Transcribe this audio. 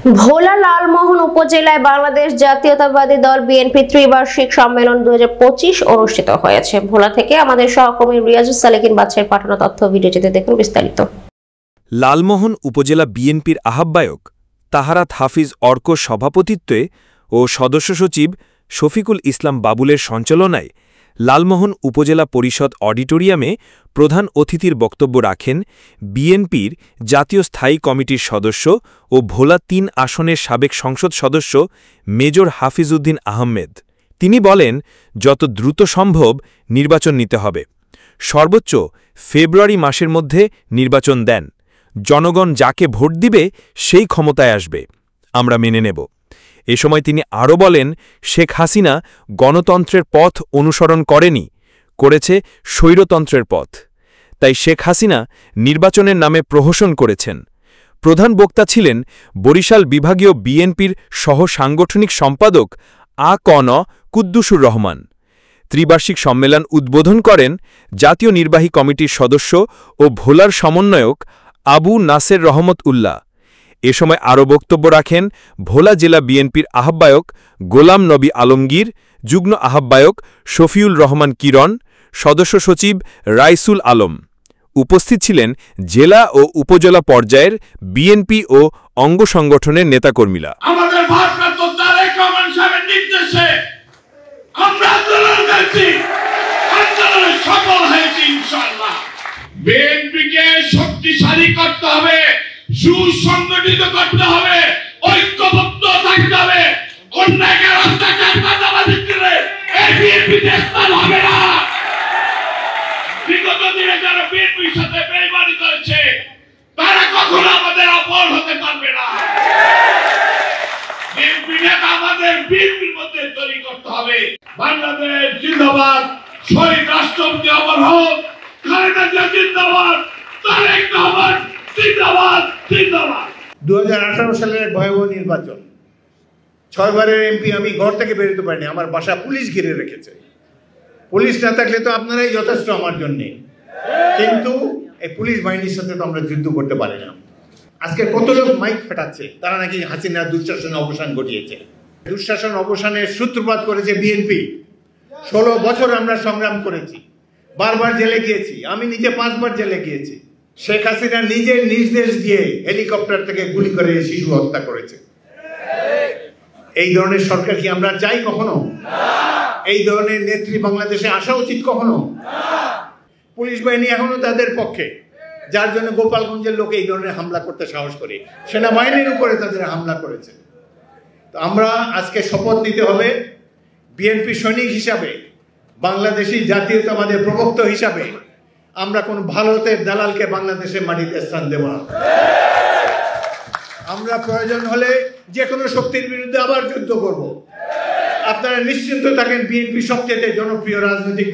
ভোলা লালমোহন উপজেলায় বাংলাদেশ জাতীয়তাবাদী দল বিএনপি ত্রিবার্ষিক সম্মেলন 2025 অনুষ্ঠিত হয়েছে। ভোলা থেকে আমাদের সহকর্মী রিয়াজুস সালেকিন বাদশাহের পাঠানো তথ্য ভিডিওটিতে দেখুন বিস্তারিত। লালমোহন উপজেলা বিএনপির আহ্বায়ক তাহারাত হাফিজ অর্কর সভাপতিত্বে ও সদস্য সচিব শফিকুল ইসলাম বাবুলের সঞ্চালনায় লালমোহন উপজেলা পরিষদ অডিটোরিয়ামে প্রধান অতিথির বক্তব্য রাখেন বিএনপির জাতীয় স্থায়ী কমিটির সদস্য ও ভোলা ৩ আসনের সাবেক সংসদ সদস্য মেজর হাফিজউদ্দিন আহমেদ। তিনি বলেন, যত দ্রুত সম্ভব নির্বাচন নিতে হবে, সর্বোচ্চ ফেব্রুয়ারি মাসের মধ্যে নির্বাচন দেন। জনগণ যাকে ভোট দিবে সেই ক্ষমতায় আসবে, আমরা মেনে নেব। এ সময় তিনি আরও বলেন, শেখ হাসিনা গণতন্ত্রের পথ অনুসরণ করেনি, করেছে স্বৈরতন্ত্রের পথ। তাই শেখ হাসিনা নির্বাচনের নামে প্রহসন করেছেন। প্রধান বক্তা ছিলেন বরিশাল বিভাগীয় বিএনপির সহ সাংগঠনিক সম্পাদক আ.ক.ন. কুদ্দুসুর রহমান। ত্রিবার্ষিক সম্মেলন উদ্বোধন করেন জাতীয় নির্বাহী কমিটির সদস্য ও ভোলার সমন্বয়ক আবু নাসের রহমত উল্লাহ। এ সময় আরও বক্তব্য রাখেন ভোলা জেলা বিএনপির আহ্বায়ক গোলাম নবী আলমগীর, যুগ্ম আহ্বায়ক শফিউল রহমান কিরণ, সদস্য সচিব রাইসুল আলম। উপস্থিত ছিলেন জেলা ও উপজেলা পর্যায়ের বিএনপি ও অঙ্গ সংগঠনের নেতাকর্মীরা। আমাদের ভারপ্রাপ্ত তারেক রহমান সাহেবের নির্দেশে আমরা আন্দোলন করছি, আন্দোলনে সফল হয়েছি ইনশাআল্লাহ। বিএনপিকে শক্তিশালী করতে হবে, সুসংগঠিত করতে হবে, ঐক্যবদ্ধ থাকতে হবে। অন্যায়কে অত্যাচার চাঁদাবাজি করে এই বিএনপি দেশমান হবে না। বিগত দিনে যারা বিএনপির সাথে বেইমানি করেছে তারা কখনো আমাদের আপন হতে পারবে না। বিএনপি নেতা আমাদের বিএনপির মধ্যে তৈরি করতে হবে। বাংলাদেশ জিন্দাবাদ, শহীদ রাষ্ট্রপতি অমর হোক, খালেদা জিয়া জিন্দাবাদ, তারেক রহমান জিন্দাবাদ জিন্দাবাদ। 2018 সালের এক ভয়াবহ নির্বাচন, 6 বারের এমপি আমি ঘর থেকে বেরোতে পারিনি, আমার বাসা পুলিশ ঘিরে রেখেছে। পুলিশ না থাকলে তো আপনারাই যথেষ্ট আমার জন্যে, কিন্তু এই পুলিশ বাহিনীর সাথে তো আমরা যুদ্ধ করতে পারি না। আজকে কত লোক মাইক ফাটাচ্ছে, তারা নাকি হাসিনার দুঃশাসনের অবসান ঘটিয়েছে। দুঃশাসন অবসানের সূত্রপাত করেছে বিএনপি। 16 বছর আমরা সংগ্রাম করেছি, বারবার জেলে গিয়েছি, আমি নিজে 5 বার জেলে গিয়েছি। শেখ হাসিনা নিজের নির্দেশ দিয়ে হেলিকপ্টার থেকে গুলি করে শিশু হত্যা করেছে। এই ধরনের সরকার কি আমরা চাই কখনো? এই ধরনের নেত্রী বাংলাদেশে আসা উচিত কখনো? পুলিশ বাহিনী এখনো তাদের পক্ষে, যার জন্য গোপালগঞ্জের লোক এই ধরনের হামলা করতে সাহস করে, সেনাবাহিনীর উপরে তাদের হামলা করেছে। তো আমরা আজকে শপথ নিতে হবে, বিএনপি সৈনিক হিসাবে, বাংলাদেশি জাতীয়তাবাদের প্রবক্তা হিসাবে আমরা কোন ভারতের দালালকে বাংলাদেশের মাটিতে স্থান দেব না। আমরা প্রয়োজন হলে যে কোনো শক্তির বিরুদ্ধে আবার যুদ্ধ করব। আপনারা নিশ্চিন্ত থাকেন, বিএনপি সবচেয়ে জনপ্রিয় রাজনৈতিক